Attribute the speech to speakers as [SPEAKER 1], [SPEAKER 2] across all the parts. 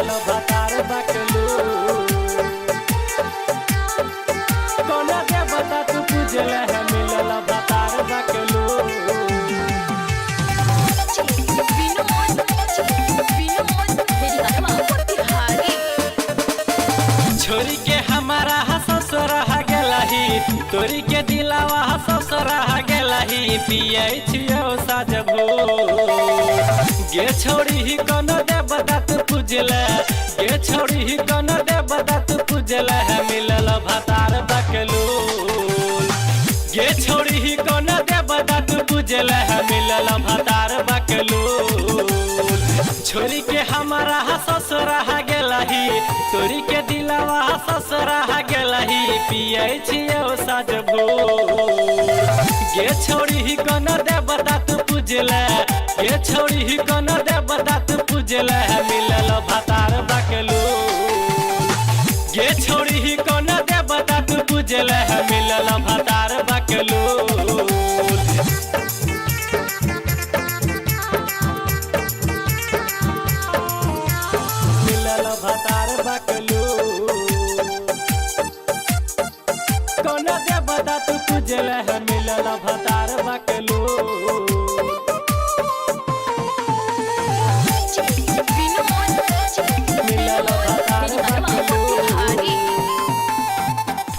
[SPEAKER 1] मिलल भतार बकलू कोना दे बता तू पूजल है मिलल भतार बकलू छोरी के हमारा ससुर गेलही तोरी के दिलावा ससुर गेलही पिए छियो साजबू गे छोड़ी ही कोन दे बता तू पूजल गे छोड़ी ही कोन दे बता तू पूजल है मिलल भतार बकलू गे छोड़ी ही कोन दे बता तू पूजल है मिलल भतार बकलू छोरी के हमारा ससुर गेलही तोरी के दिलावा ससुर गेलही पिए छियो साजबू गे छोड़ी ही कोन दे बता तू पूजल गे छोड़ी ही कोन दे बता तू पूजल मिलल भतार बकलू गे छोड़ी ही कोन दे बता तू पूजल मिलल भतार बकलू भतार बकलू कोना दे बता तू पूजल है मिलल भतार बकलू मिलल भतार बकलू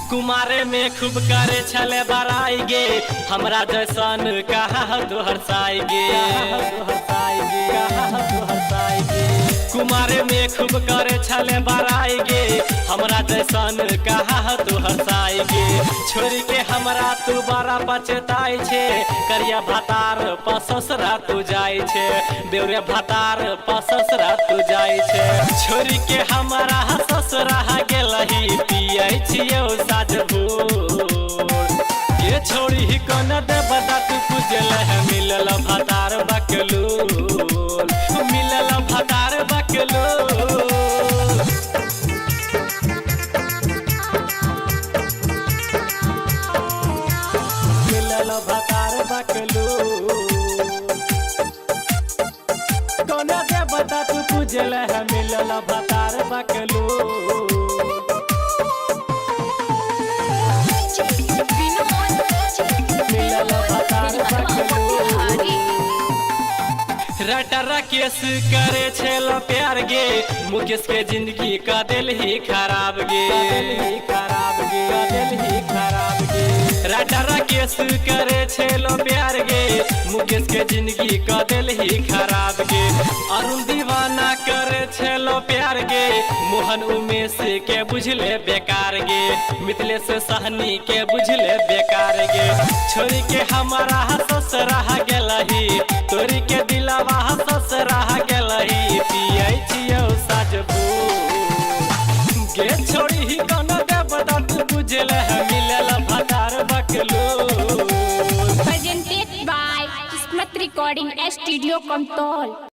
[SPEAKER 1] कुमारे में खूब करे छले बराई गे हमरा जैसन कहा तोहर साई गे कुमारे में खूब करे छले बराई गे हमरा जैसन कहा तोहर साई गे छोरी के हमरा तू बड़ा पछताई छे करिया भतार पससरा तू जाई छे बेवरे भतार पससरा तू जाई छे छोरी के हमरा ससुरा गेलही पिए छियो साजबू ये छोड़ी ही कोन दे बता तू पूजल है मिलल भतार बकलू मिलल भतार बकलू मिलल भतार बकलू कोना दे बता तू पूजल है मिलल भतार बकलू रटरा केस करे छेल प्यार गे मुकेश के जिंदगी का दिल ही खराब गे रटरा केस करे छेल प्यार गे मुकेश के जिंदगी का दिल ही खराब गे अरुण दीवाना करे छेलो प्यार गे मोहन उमेश के बुझले बेकार गे मिथिलेश सहनी के बुझले बेकार गे छोरी के हमारा ससुरा गेलही तोरी के दिलावा ससुरा गेलही पिए छियो साजबू गे छोड़ी ही कोन दे बता तू बुझल है मिलल भतार बकलू
[SPEAKER 2] Presented by Kismet Recording Studio Kamtol।